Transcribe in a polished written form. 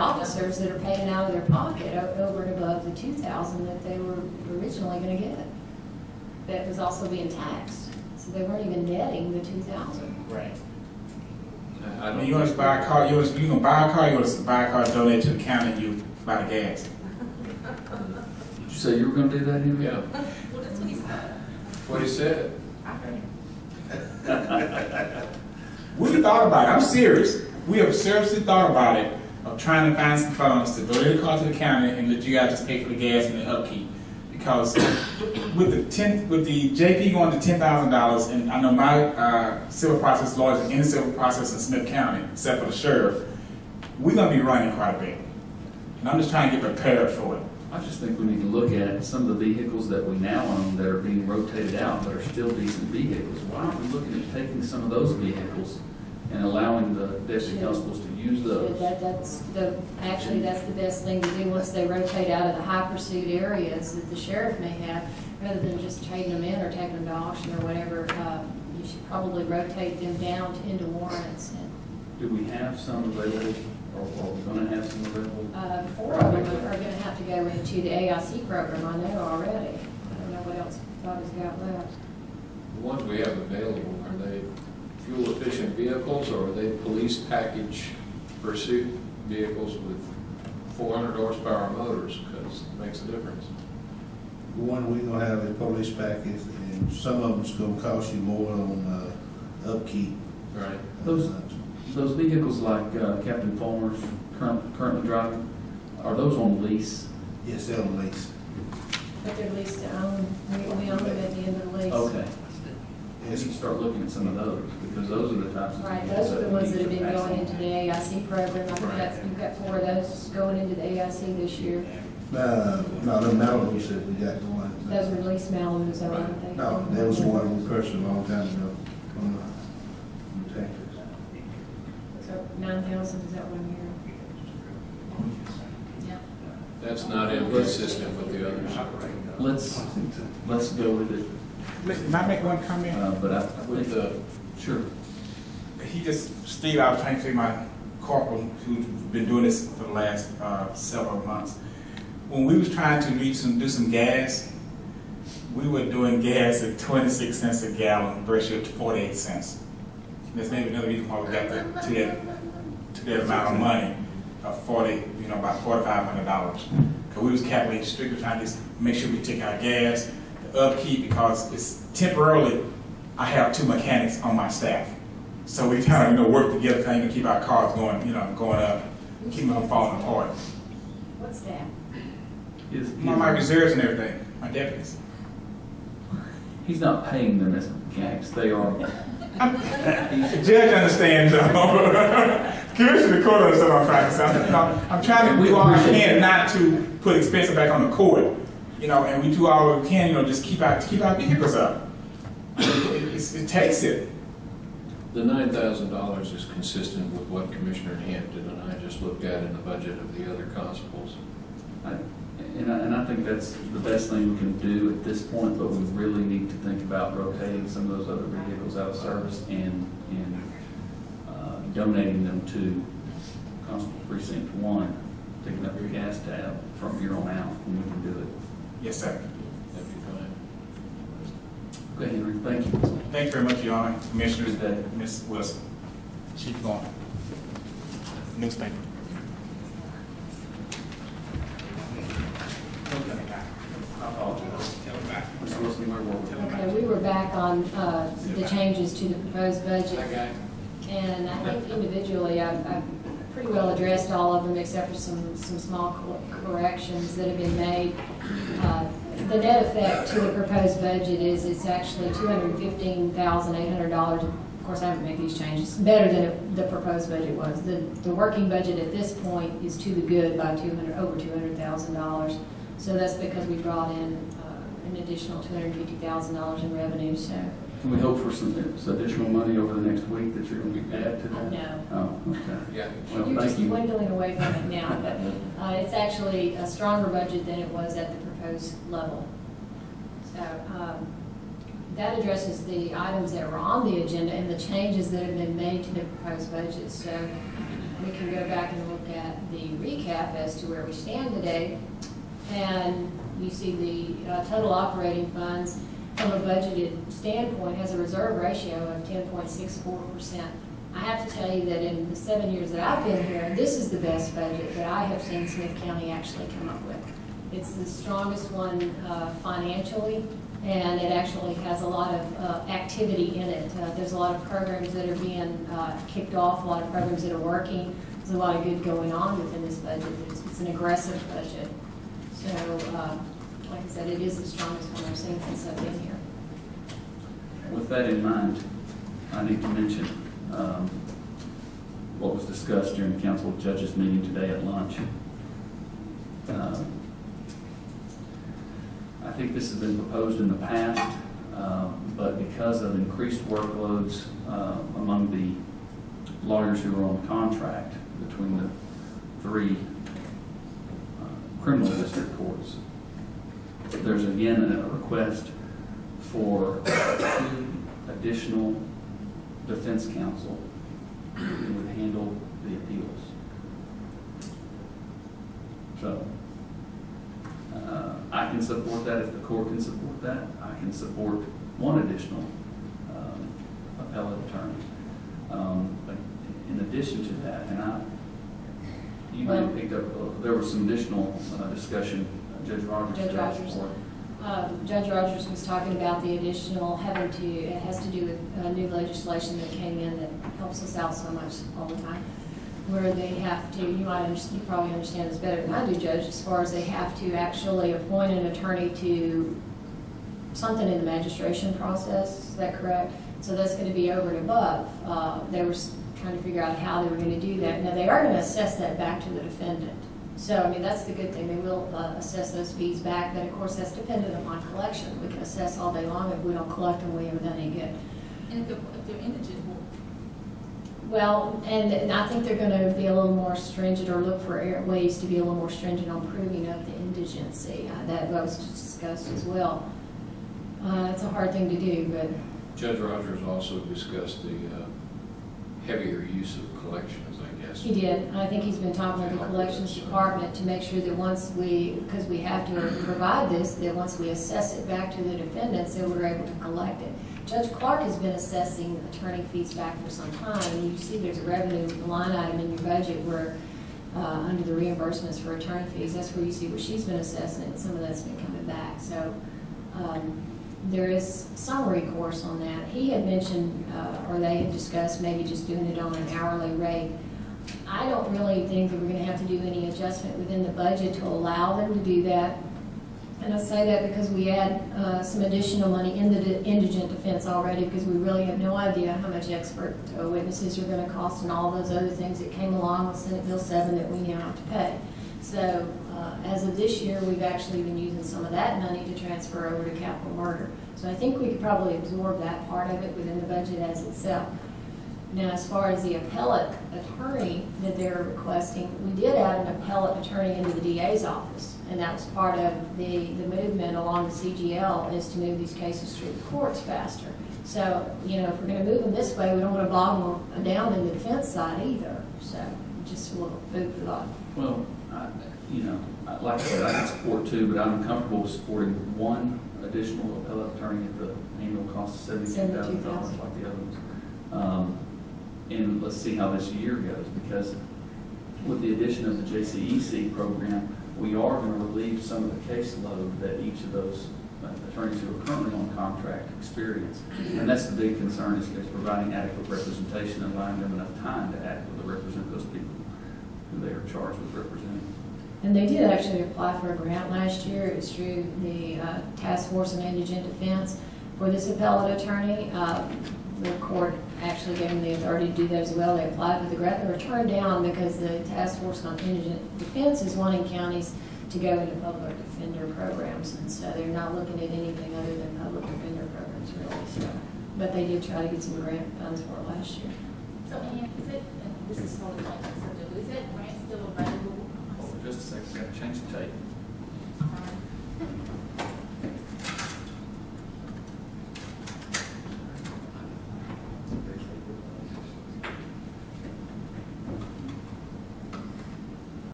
officers that are paying out of their pocket over and above the $2,000 that they were originally going to get. That was also being taxed, so they weren't even netting the $2,000. Right. I don't. You want to buy a car? You gonna buy a car? You want to buy a car, donate to the county, and you buy the gas? Did you say you were going to do that, Henry? Yeah. Well, that's what he said. What he said. We thought about it. I'm serious. We have seriously thought about it, of trying to find some funds to donate the car to the county and let you guys just pay for the gas and the upkeep. Because with the JP going to $10,000, and I know my civil process lawyers in the civil process in Smith County, except for the sheriff, we're going to be running quite a bit. And I'm just trying to get prepared for it. I just think we need to look at some of the vehicles that we now own that are being rotated out that are still decent vehicles. Why aren't we looking at taking some of those vehicles and allowing the deputy constables to use those? Actually, that's the best thing to do once they rotate out of the high pursuit areas that the sheriff may have, rather than just trading them in or taking them to auction or whatever. You should probably rotate them down into warrants. Do we have some available, or are we going to have some available? 4 of them are going to have to go into the AIC program. I know already. I don't know what else Bobby's got left. The ones we have available, are they fuel efficient vehicles or are they police package pursuit vehicles with 400 horsepower motors? Because it makes a difference. The one we're gonna have is police package, and some of them's gonna cost you more on upkeep. Right. Those vehicles like Captain Fulmer's currently driving, are those on lease? Yes, they're on lease. But they're leased to own. We own them at the end of the lease. Okay. We need to start looking at some of those, because those are the types of Right, vehicles those are the ones that have been we need to going pass into the AIC program. I think you've got 4 of those going into the AIC this year. No, the Malibus that we got going. Those were leased Malibus, aren't they? No, that was one we purchased a long time ago from the Texas. So 9,000, is that 1 year? Yeah. That's not inconsistent with the others. Let's go with it. Can I make one comment? But I With the, sure. Steve, I was trying to say my corporal who's been doing this for the last several months. When we was trying to do some gas, we were doing gas at 26 cents a gallon versus 48 cents. That's maybe another reason why we got to that amount of money of about $4,500. Because we was calculating strictly trying to just make sure we take our gas, the upkeep, because it's temporarily, I have 2 mechanics on my staff. So we kind of work together to keep our cars going, going up, keep them from falling apart. What's that? My reserves and everything, my deputies. He's not paying them as mechanics. They are. The judge understands, Commissioner the court understands what I'm trying to say. I'm trying to do all I can not to put expenses back on the court, and we do all we can, just keep our vehicles up. It takes it. the $9,000 is consistent with what Commissioner Hampton and I just looked at in the budget of the other constables. And I think that's the best thing we can do at this point, but we really need to think about rotating some of those other vehicles out of service and donating them to Constable Precinct 1, picking up your gas tab from here on out, and we can do it. Yes, sir. That'd be fine. Okay, Henry, thank you. Thank you very much, Your Honor, Commissioners, Good day. Ms. Wilson. Chief Garner. Newspaper. Mr. Wilson, where were we? Okay, we were back on the changes to the proposed budget. Okay. And I think individually, I've pretty well addressed all of them except for some small corrections that have been made. The net effect to the proposed budget is it's actually $215,800. Of course, I haven't made these changes. Better than the proposed budget was. The working budget at this point is to the good by over $200,000. So that's because we brought in an additional $250,000 in revenue. So. Can we hope for some additional money over the next week that you're going to add to that? No. Oh, okay. Yeah. Well, You're thank just you. dwindling away from it now, but it's actually a stronger budget than it was at the proposed level. So that addresses the items that were on the agenda and the changes that have been made to the proposed budget. So we can go back and look at the recap recap as to where we stand today. And you see the total operating funds from a budgeted standpoint has a reserve ratio of 10.64%. I have to tell you that in the 7 years that I've been here, this is the best budget that I have seen Smith County actually come up with. It's the strongest one financially, and it actually has a lot of activity in it. There's a lot of programs that are being kicked off, a lot of programs that are working. There's a lot of good going on within this budget. It's an aggressive budget. So, like I said, it is the strongest one I've seen since I've been here. With that in mind, I need to mention what was discussed during the council of judges meeting today at lunch. I think this has been proposed in the past, but because of increased workloads among the lawyers who are on contract between the three criminal district courts, there's again a request for 2 additional defense counsel who would handle the appeals. So, I can support that if the court can support that. I can support 1 additional appellate attorney. But in addition to that, and you may have picked up, there was some additional discussion. Judge Rogers. Judge Rogers was talking about the additional it has to do with new legislation that came in that helps us out so much all the time, where they have to, you probably understand this better than I do, Judge, as far as they have to actually appoint an attorney to something in the magistration process. Is that correct? So that's going to be over and above. They were trying to figure out how they were going to do that. Now, they are going to assess that back to the defendant. So, I mean, that's the good thing. They will assess those fees back, but of course that's dependent upon collection. We can assess all day long. If we don't collect them, we haven't done any good. And if they're indigent, well, and I think they're going to be a little more stringent, or look for ways to be a little more stringent on proving of the indigency. That was discussed as well. It's a hard thing to do, but Judge Rogers also discussed the heavier use of collections, I guess. he did. And I think he's been talking with the collections department to make sure that because we have to provide this, that once we assess it back to the defendants, that we're able to collect it. Judge Clark has been assessing attorney fees back for some time, and you see there's a revenue line item in your budget where, under the reimbursements for attorney fees, that's where you see where she's been assessing it, and some of that's been coming back. So there is some recourse on that. He had mentioned, or they had discussed maybe just doing it on an hourly rate. I don't really think that we're going to have to do any adjustment within the budget to allow them to do that. And I say that because we add some additional money in the indigent defense already, because we really have no idea how much expert witnesses are going to cost and all those other things that came along with Senate Bill 7 that we now have to pay. So as of this year, we've actually been using some of that money to transfer over to capital murder. So I think we could probably absorb that part of it within the budget as itself. Now, as far as the appellate attorney that they're requesting, we did add an appellate attorney into the DA's office, and that was part of the movement along the CGL, is to move these cases through the courts faster. So, if we're going to move them this way, we don't want to bog them down in the defense side either. So, just a little food for thought. Well, like I said, I can support 2, but I'm comfortable supporting 1 additional appellate attorney at the annual cost of $72,000 like the other ones. And let's see how this year goes, because with the addition of the JCEC program, we are going to relieve some of the caseload that each of those attorneys who are currently on contract experience. And that's the big concern, is providing adequate representation and allowing them enough time to adequately represent those people who they are charged with representing. And they did actually apply for a grant last year. It was through the Task Force on Indigent Defense for this appellate attorney. The court actually gave them the authority to do that as well. They applied for the grant. They were turned down because the Task Force on Indigent Defense is wanting counties to go into public defender programs, and so they're not looking at anything other than public defender programs, really. So, but they did try to get some grant funds for it last year. so Ann, this is totally like this subject, is that grant still available? Hold on just a second, got to change the tape.